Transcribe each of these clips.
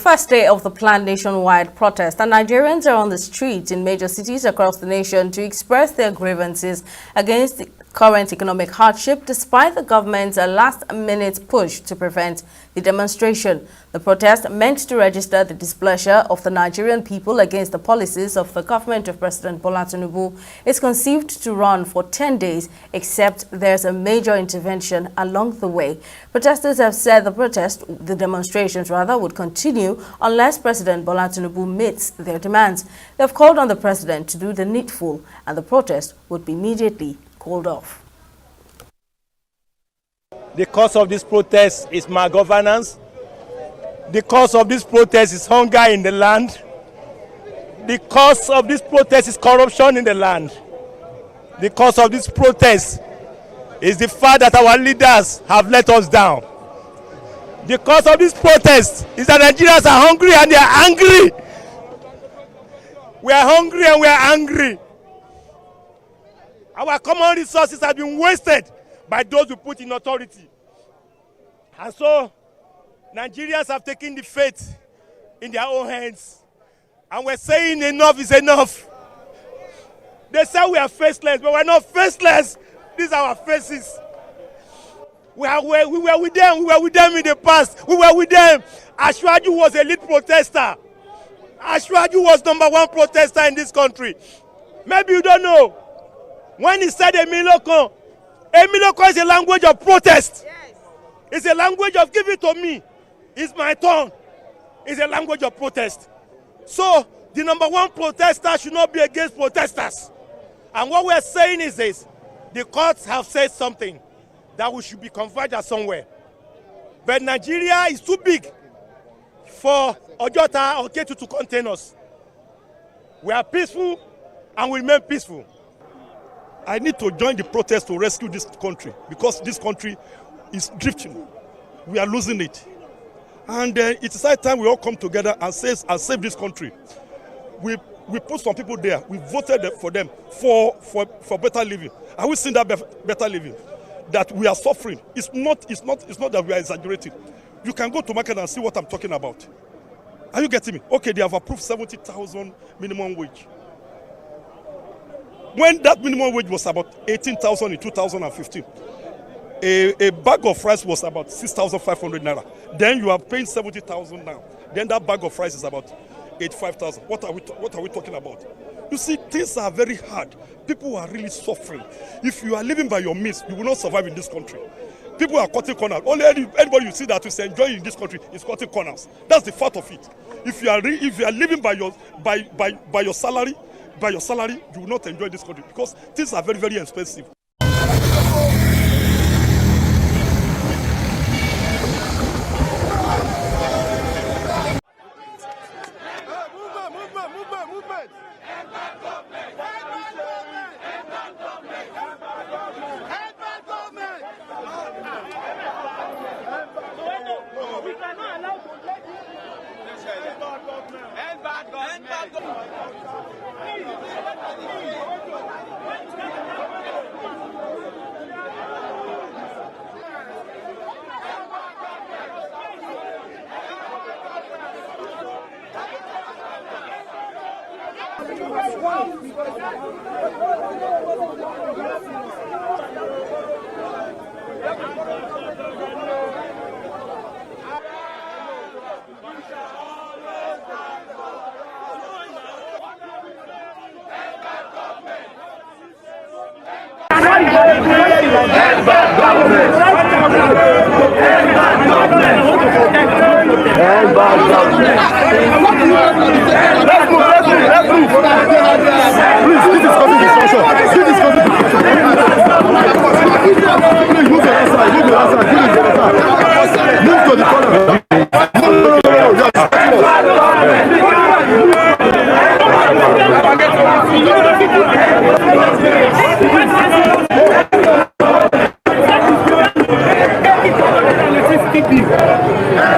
First day of the planned nationwide protest, and Nigerians are on the streets in major cities across the nation to express their grievances against the current economic hardship despite the government's last-minute push to prevent the demonstration. The protest, meant to register the displeasure of the Nigerian people against the policies of the government of President Bola Tinubu, is conceived to run for 10 days, except there's a major intervention along the way. Protesters have said the demonstrations would continue unless President Bola Tinubu meets their demands. They have called on the president to do the needful, and the protest would be immediately called off. The cause of this protest is malgovernance. The cause of this protest is hunger in the land. The cause of this protest is corruption in the land. The cause of this protest is the fact that our leaders have let us down. The cause of this protest is that Nigerians are hungry and they are angry. We are hungry and we are angry. Our common resources have been wasted by those who put in authority. And so, Nigerians have taken the fate in their own hands. And we're saying enough is enough. They say we are faceless, but we're not faceless. These are our faces. We were with them. We were with them in the past. We were with them. Ashwaju was a lead protester. Ashwaju was #1 protester in this country. Maybe you don't know. When he said Emiloko is a language of protest. Yes. It's a language of give it to me. It's my turn. It's a language of protest. So the #1 protester should not be against protesters. And what we're saying is this: the courts have said something that we should be converged somewhere. But Nigeria is too big for Ojota or Ketu to contain us. We are peaceful and we remain peaceful. I need to join the protest to rescue this country because this country is drifting. We are losing it. And it is high time we all come together and save this country. We put some people there. We voted for them for better living. Are we seeing that better living? That we are suffering. It's not that we are exaggerating. You can go to market and see what I'm talking about. Are you getting me? Okay, they have approved 70,000 minimum wage. When that minimum wage was about 18,000 in 2015, a bag of rice was about 6,500 naira. Then you are paying 70,000 now. Then that bag of rice is about 85,000. What are we talking about? You see, things are very hard. People are really suffering. If you are living by your means, you will not survive in this country. People are cutting corners. Only anybody you see that is enjoying in this country is cutting corners. That's the fact of it. If you are living by your salary, you will not enjoy this country because things are very, very expensive.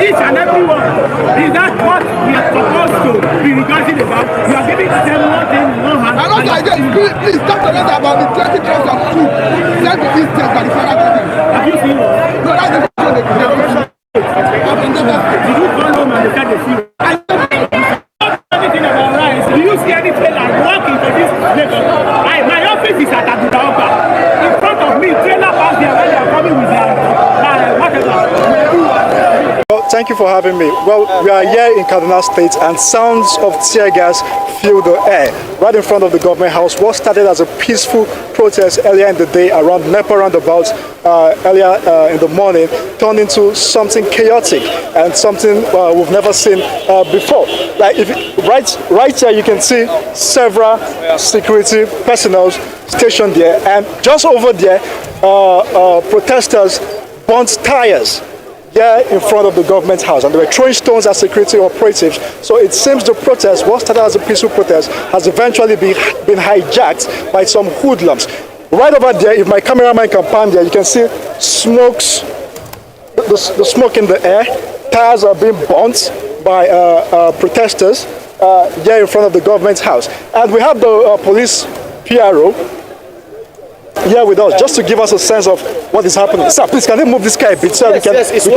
Each and every one. Is that what we are supposed to be regarding about? We are giving them one thing, one hand. I don't like this. Please talk to us about the 20 trust of food sent to this state by the federal government. Have you seen one? No, that's the question. Did you go home and look at the food? thank you for having me. Well, we are here in Kaduna State and sounds of tear gas fill the air right in front of the government house. What started as a peaceful protest earlier in the day around NEPA roundabout earlier in the morning turned into something chaotic and something we've never seen before. Like right here you can see several security personnel stationed there, and just over there protesters burnt tires there in front of the government house, and they were throwing stones at security operatives. So it seems the protest, what started as a peaceful protest, has eventually been hijacked by some hoodlums. Right over there, if my cameraman can pan there, you can see smokes, the smoke in the air. Tires are being burnt by protesters there in front of the government house. And we have the police PRO here with us, just to give us a sense of what is happening. Sir, please, can you move this car a bit? So Yes, it's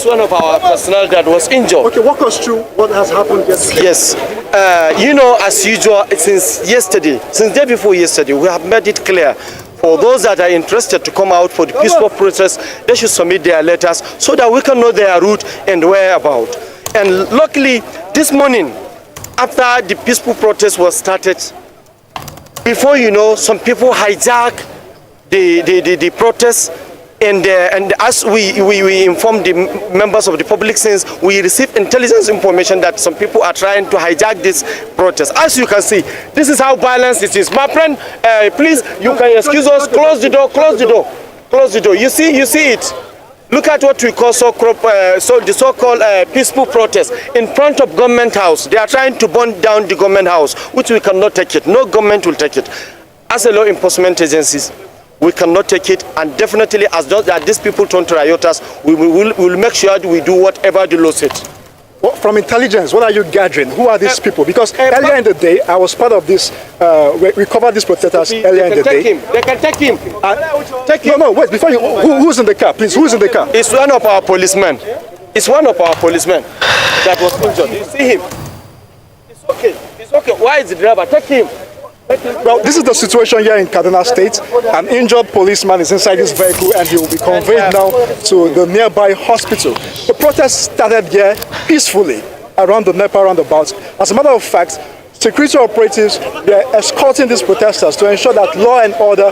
one of our personnel that was injured. Okay, walk us through what has happened yesterday. Yes, you know, as usual, since day before yesterday, we have made it clear for those that are interested to come out for the peaceful protest, they should submit their letters so that we can know their route and whereabout. And luckily, this morning, after the peaceful protest was started, before you know, some people hijack the protest, and as we informed the members of the public, since we received intelligence information that some people are trying to hijack this protest. As you can see, this is how violent it is. My friend, please, you can excuse us. Close the door. Close the door. Close the door. You see it. Look at what we call the so-called peaceful protest in front of government house. They are trying to burn down the government house, which we cannot take it. No government will take it. As a law enforcement agencies, we cannot take it, and definitely as these people turn to rioters, we will make sure that we do whatever the law says. Well, from intelligence, what are you gathering? Who are these people? Because earlier in the day, I was part of this, we covered these protesters earlier in the day. They can take him. Take him. No, wait, before you, who's in the car, please? Who's in the car? It's one of our policemen. It's one of our policemen that was injured. You see him? It's okay. It's okay. Why is the driver? Take him. Well, this is the situation here in Kaduna State. An injured policeman is inside this vehicle and he will be conveyed now to the nearby hospital. The protest started here peacefully around the NEPA roundabout. As a matter of fact, security operatives were escorting these protesters to ensure that law and order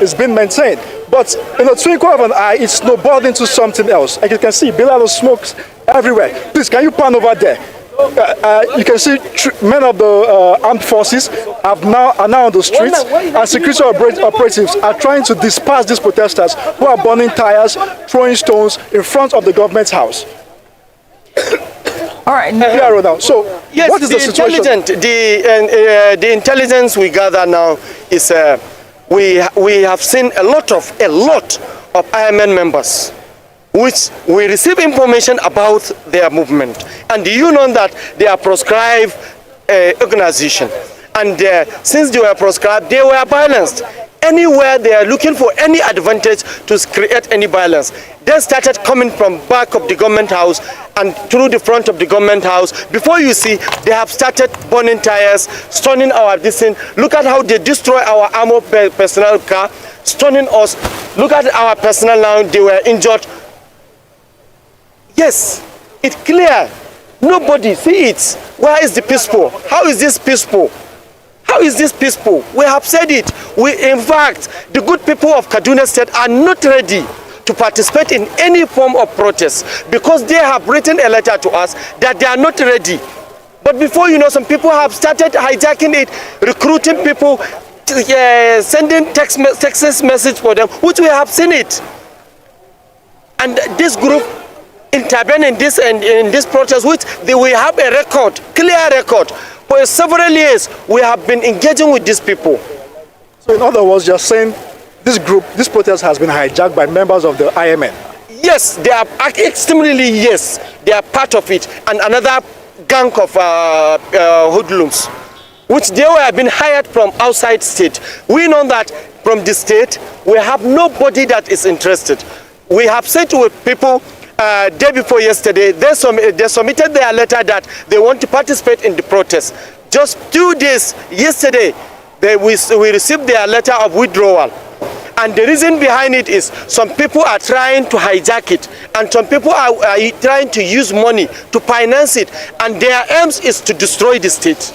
is being maintained. But in the twinkle of an eye, it snowballed into something else. Like you can see, billows of smoke everywhere. Please, can you pan over there? You can see men of the armed forces are now on the streets, and security operatives are trying to disperse these protesters who are burning tires, throwing stones in front of the government's house. All right. So, yes, what is the situation? The intelligence we gather now is we have seen a lot of IMN members, which we receive information about their movement. And you know that they are proscribed organization. And since they were proscribed, they were balanced. Anywhere they are looking for any advantage to create any violence. They started coming from back of the government house and through the front of the government house. Before you see, they have started burning tires, stoning our distance. Look at how they destroy our armored personnel car, stoning us. Look at our personnel now, they were injured. Yes, it's clear. Nobody see it. Where is the peaceful? How is this peaceful? How is this peaceful? We have said it. In fact, the good people of Kaduna State are not ready to participate in any form of protest because they have written a letter to us that they are not ready. But before you know, some people have started hijacking it, recruiting people, sending text message for them, which we have seen it. And this group intervene in this protest, which we have a record, clear record. For several years, we have been engaging with these people. So in other words, you're saying this protest has been hijacked by members of the IMN? Yes, they are extremely, yes, they are part of it. And another gang of hoodlums, which they were being hired from outside state. We know that from the state, we have nobody that is interested. We have said to people, day before yesterday, they submitted their letter that they want to participate in the protest. Just 2 days yesterday, we received their letter of withdrawal. And the reason behind it is some people are trying to hijack it, and some people are trying to use money to finance it, and their aims is to destroy the state.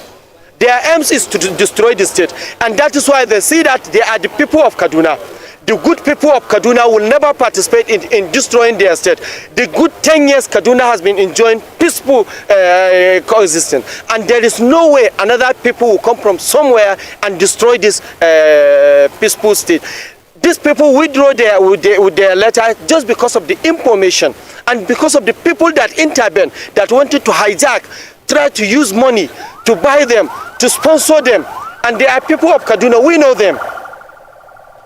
Their aims is to destroy the state, and that is why they see that they are the people of Kaduna. The good people of Kaduna will never participate in destroying their state. The good 10 years Kaduna has been enjoying peaceful coexistence, and there is no way another people will come from somewhere and destroy this peaceful state. These people withdraw with their letter just because of the information and because of the people that intervened, that wanted to hijack, try to use money to buy them, to sponsor them. And they are people of Kaduna, we know them.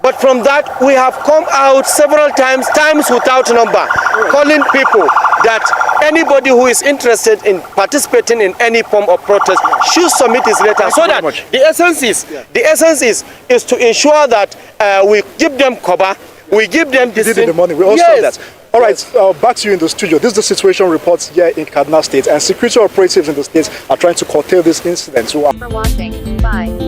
But from that, we have come out several times without number, calling people that anybody who is interested in participating in any form of protest should submit his letter. So that the essence is to ensure that we give them cover, we give them this the money. We also saw that. All right, back to you in the studio. This is the situation reports here in Kaduna State, and security operatives in the state are trying to curtail this incident. For watching. Bye.